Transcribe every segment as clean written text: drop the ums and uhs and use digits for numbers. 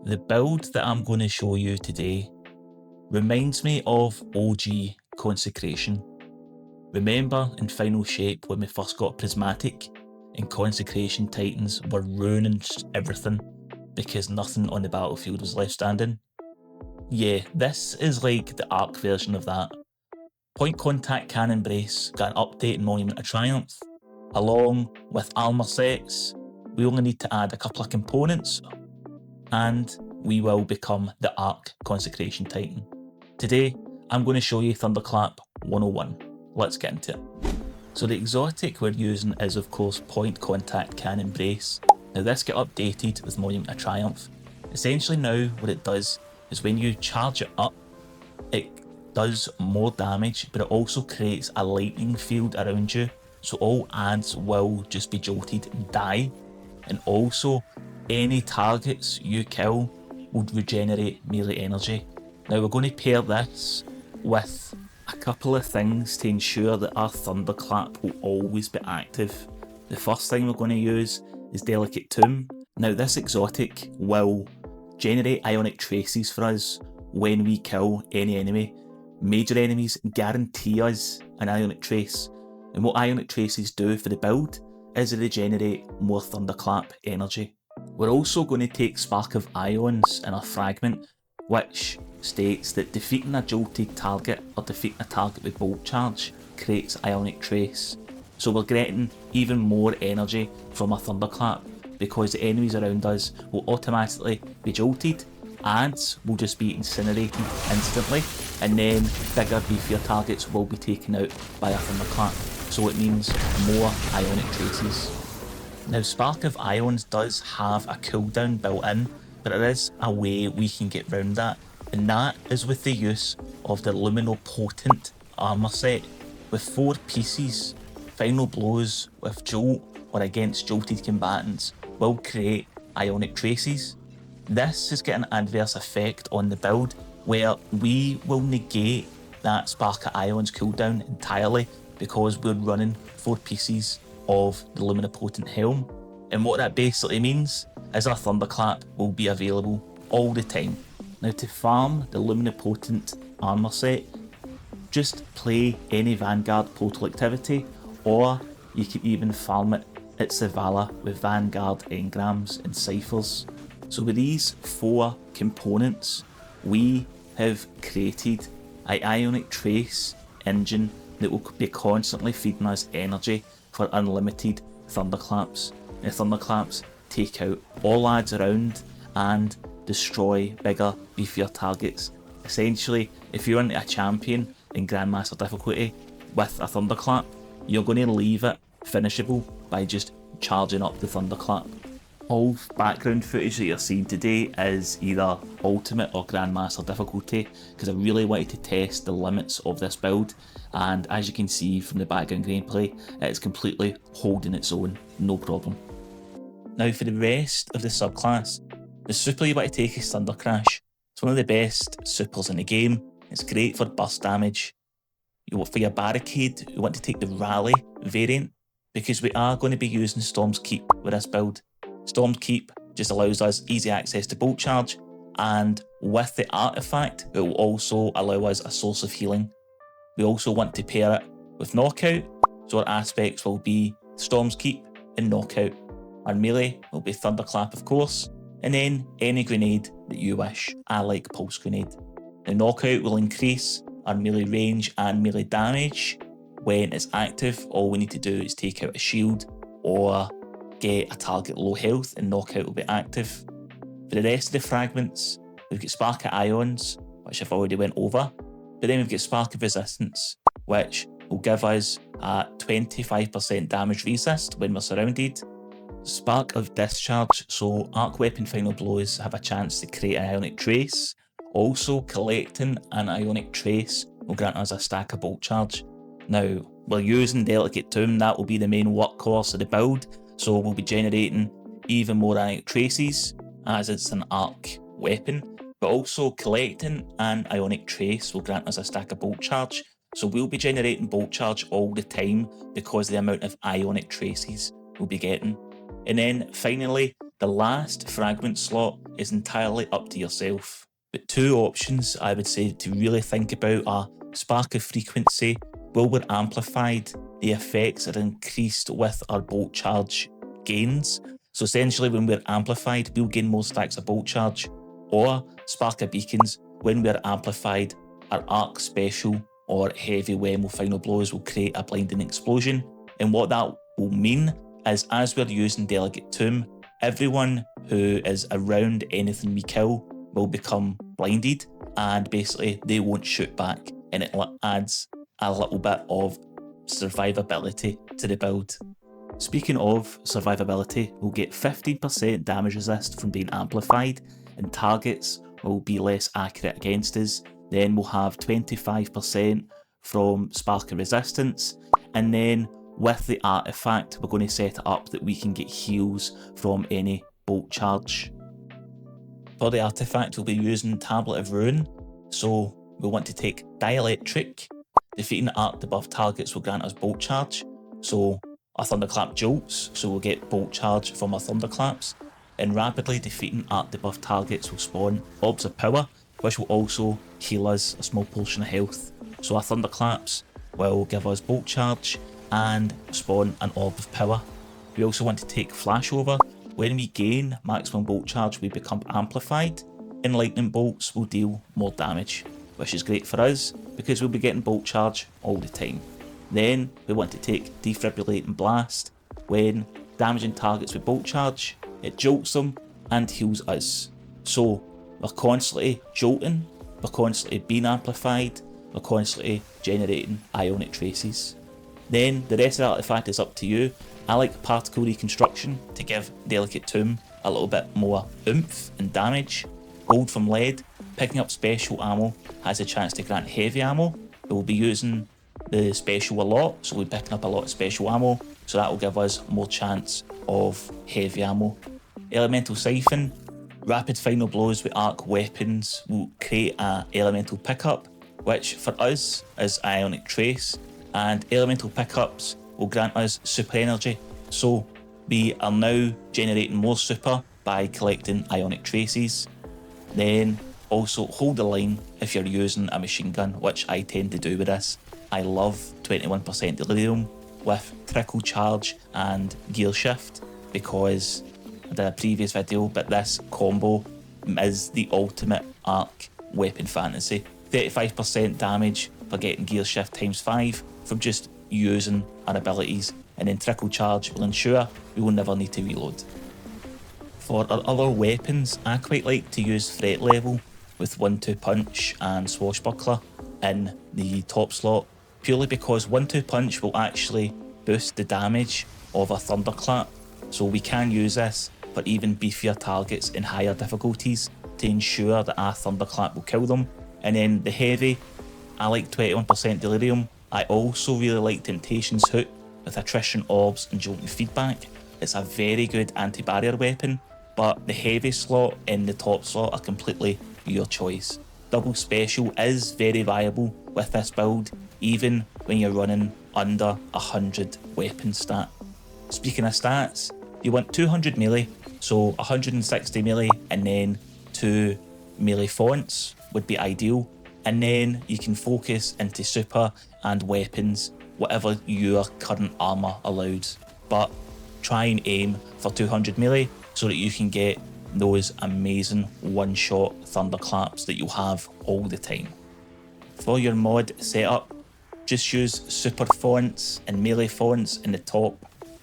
The build that I'm going to show you today reminds me of OG Consecration. Remember in Final Shape when we first got Prismatic and Consecration Titans were ruining everything because nothing on the battlefield was left standing? Yeah, this is like the Arc version of that. Point Contact Cannon Brace got an update in Monument of Triumph. Along with armour sets, we only need to add a couple of components and we will become the Arc Consecration Titan. Today, I'm going to show you Thunderclap 101. Let's get into it. So the exotic we're using is of course Point Contact Cannon Brace. Now this got updated with Monument of Triumph. Essentially now what it does is when you charge it up, it does more damage, but it also creates a lightning field around you, so all ads will just be jolted and die. And also, any targets you kill will regenerate melee energy. Now we're going to pair this with a couple of things to ensure that our Thunderclap will always be active. The first thing we're going to use is Delicate Tomb. Now this exotic will generate Ionic Traces for us when we kill any enemy. Major enemies guarantee us an Ionic Trace, and what Ionic Traces do for the build is they regenerate more Thunderclap energy. We're also going to take Spark of Ions in our fragment, which states that defeating a jolted target or defeating a target with Bolt Charge creates Ionic Trace. So we're getting even more energy from our Thunderclap because the enemies around us will automatically be jolted, ads will just be incinerated instantly, and then bigger beefier targets will be taken out by a Thunderclap. So it means more Ionic Traces. Now Spark of Ions does have a cooldown built in, but there is a way we can get around that, and that is with the use of the Luminopotent armour set. With 4 pieces, final blows with Jolt or against jolted combatants will create Ionic Traces. This is getting an adverse effect on the build where we will negate that Spark of Ions cooldown entirely because we're running 4 pieces of the Luminopotent Helm. And what that basically means is our Thunderclap will be available all the time. Now to farm the Luminopotent armour set, just play any Vanguard portal activity, or you can even farm it at Zavala with Vanguard engrams and ciphers. So with these 4 components, we have created an Ionic Trace engine that will be constantly feeding us energy for unlimited Thunderclaps. The Thunderclaps take out all ads around and destroy bigger, beefier targets. Essentially, if you're into a champion in Grandmaster difficulty with a Thunderclap, you're going to leave it finishable by just charging up the Thunderclap. All background footage that you're seeing today is either Ultimate or Grandmaster difficulty because I really wanted to test the limits of this build, and as you can see from the background gameplay, it's completely holding its own, no problem. Now for the rest of the subclass, the super you want to take is Thunder Crash. It's one of the best supers in the game. It's great for burst damage. For your barricade, you want to take the Rally variant because we are going to be using Storm's Keep with this build. Storm's Keep just allows us easy access to Bolt Charge, and with the artifact, it will also allow us a source of healing. We also want to pair it with Knockout, so our aspects will be Storm's Keep and Knockout. Our melee will be Thunderclap of course, and then any grenade that you wish. I like Pulse Grenade. The Knockout will increase our melee range and melee damage. When it's active, all we need to do is take out a shield or get a target low health and Knockout will be active. For the rest of the fragments, we've got Spark of Ions, which I've already went over, but then we've got Spark of Resistance, which will give us a 25% damage resist when we're surrounded. Spark of Discharge, so Arc Weapon Final Blows have a chance to create an Ionic Trace. Also, collecting an Ionic Trace will grant us a stack of Bolt Charge. Now, we're using Delicate Tomb, that will be the main workhorse of the build, so we'll be generating even more Ionic Traces as it's an arc weapon, but also collecting an Ionic Trace will grant us a stack of Bolt Charge, so we'll be generating Bolt Charge all the time because of the amount of Ionic Traces we'll be getting. And then finally, The last fragment slot is entirely up to yourself. But two options I would say to really think about are Spark of Frequency. While we're amplified, the effects are increased with our bolt charge gains. So essentially when we're amplified, we'll gain more stacks of bolt charge. Or Spark of Beacons, when we're amplified, our arc special or heavy Wemo final blows will create a blinding explosion. And what that will mean is, as we're using Delegate Tomb, everyone who is around anything we kill will become blinded, and basically they won't shoot back, and it adds a little bit of survivability to the build. Speaking of survivability, we'll get 15% damage resist from being amplified, and targets will be less accurate against us. Then we'll have 25% from Spark of Resistance, and then with the artifact we're going to set it up that we can get heals from any bolt charge. For the artifact we'll be using Tablet of Ruin, so we'll want to take Dielectric. Defeating arc debuff targets will grant us bolt charge, so our Thunderclap jolts, so we'll get bolt charge from our Thunderclaps, and rapidly defeating arc debuff targets will spawn Orbs of Power, which will also heal us a small portion of health. So our Thunderclaps will give us bolt charge and spawn an Orb of Power. We also want to take Flashover. When we gain maximum bolt charge, we become amplified, and lightning bolts will deal more damage, which is great for us because we'll be getting bolt charge all the time. Then we want to take Defibrillating Blast. When damaging targets with bolt charge, it jolts them and heals us. So we're constantly jolting, we're constantly being amplified, we're constantly generating ionic traces. Then the rest of the artifact is up to you. I like Particle Reconstruction to give Delicate Tomb a little bit more oomph and damage. Gold from Lead, picking up special ammo has a chance to grant heavy ammo. We'll be using the special a lot, so we'll be picking up a lot of special ammo, so that will give us more chance of heavy ammo. Elemental Siphon, rapid final blows with arc weapons will create an elemental pickup, which for us is Ionic Trace, and elemental pickups will grant us super energy, so we are now generating more super by collecting Ionic Traces. Then also hold the line if you're using a machine gun, which I tend to do with this. I love 21% Delirium with Trickle Charge and Gear Shift because I did a previous video, but this combo is the ultimate arc weapon fantasy. 35% damage for getting Gear Shift times 5 from just using our abilities, and then Trickle Charge will ensure we will never need to reload. For our other weapons, I quite like to use Threat Level with 1-2 Punch and Swashbuckler in the top slot, purely because 1-2 Punch will actually boost the damage of a Thunderclap, so we can use this for even beefier targets in higher difficulties to ensure that our Thunderclap will kill them. And then the heavy, I like 21% Delirium. I also really like Temptation's Hook with Attrition Orbs and Jolting Feedback. It's a very good anti-barrier weapon, but the heavy slot and the top slot are completely your choice. Double Special is very viable with this build, even when you're running under 100 weapon stat. Speaking of stats, you want 200 melee, so 160 melee and then 2 melee fonts would be ideal, and then you can focus into super and weapons, whatever your current armour allows, but try and aim for 200 melee so that you can get those amazing one-shot Thunderclaps that you'll have all the time. For your mod setup, just use super fonts and melee fonts in the top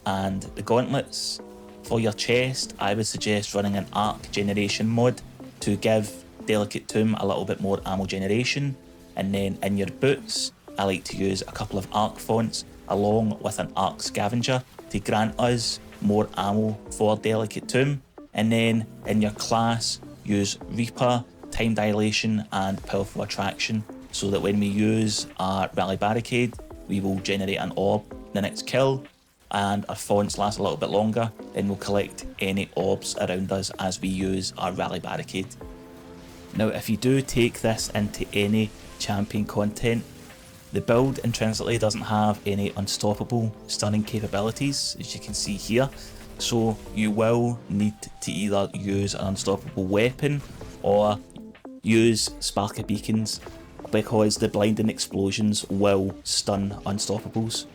and the gauntlets. For your chest, I would suggest running an arc generation mod to give Delicate Tomb a little bit more ammo generation, and then in your boots, I like to use a couple of arc fonts along with an arc scavenger to grant us more ammo for Delicate Tomb. And then in your class, use Reaper, Time Dilation and Powerful Attraction, so that when we use our Rally Barricade, we will generate an orb the next kill, and our fonts last a little bit longer, then we'll collect any orbs around us as we use our Rally Barricade. Now if you do take this into any champion content, the build intrinsically doesn't have any unstoppable stunning capabilities, as you can see here, So you will need to either use an unstoppable weapon or use sparker beacons, because the blinding explosions will stun unstoppables.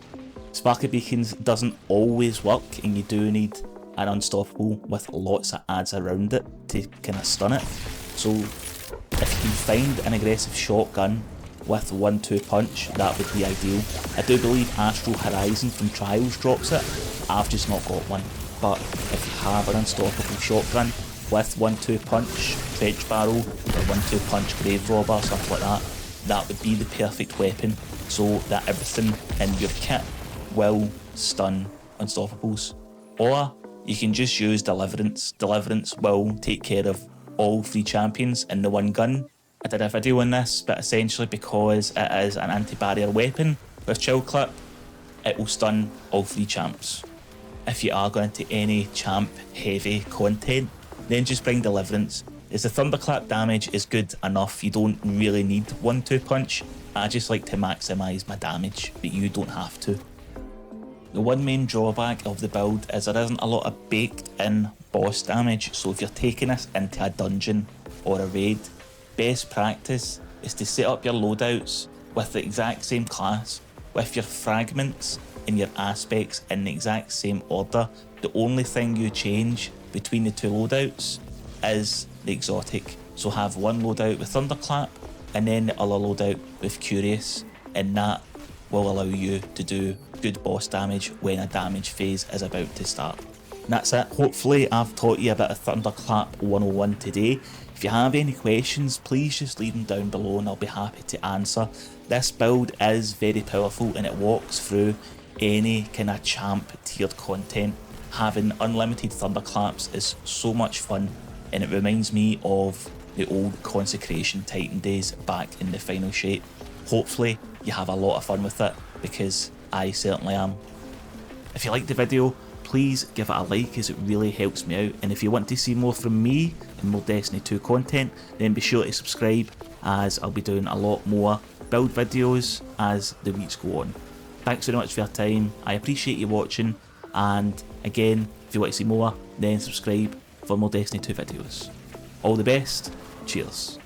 Sparker beacons doesn't always work, and you do need an unstoppable with lots of adds around it to kind of stun it. So if you can find an aggressive shotgun with 1-2 punch, that would be ideal. I do believe Astral Horizon from Trials drops it. I've just not got one. But if you have an unstoppable shotgun with 1-2 punch trench barrel or 1-2 punch grave robber, stuff like that, that would be the perfect weapon, so that everything in your kit will stun unstoppables. Or you can just use Deliverance. Deliverance will take care of all 3 champions in the one gun. I did a video on this, but essentially because it is an anti-barrier weapon with Chill Clip, it will stun all 3 champs. If you are going to any champ heavy content, then just bring Deliverance, as the Thunderclap damage is good enough. You don't really need 1-2 punch. I just like to maximise my damage, but you don't have to. The one main drawback of the build is there isn't a lot of baked in boss damage, so if you're taking this into a dungeon or a raid, best practice is to set up your loadouts with the exact same class, with your fragments and your aspects in the exact same order. The only thing you change between the 2 loadouts is the exotic. So have one loadout with Thunderclap and then the other loadout with Curious, and that will allow you to do good boss damage when a damage phase is about to start. And that's it. Hopefully I've taught you a bit of Thunderclap 101 today. If you have any questions, please just leave them down below and I'll be happy to answer. This build is very powerful and it walks through any kind of champ tiered content. Having unlimited Thunderclaps is so much fun, and it reminds me of the old Consecration Titan days back in the final shape. Hopefully you have a lot of fun with it, because I certainly am. If you liked the video, please give it a like, as it really helps me out, and if you want to see more from me and more Destiny 2 content, then be sure to subscribe, as I'll be doing a lot more build videos as the weeks go on. Thanks very much for your time, I appreciate you watching, and again, if you want to see more, then subscribe for more Destiny 2 videos. All the best, cheers.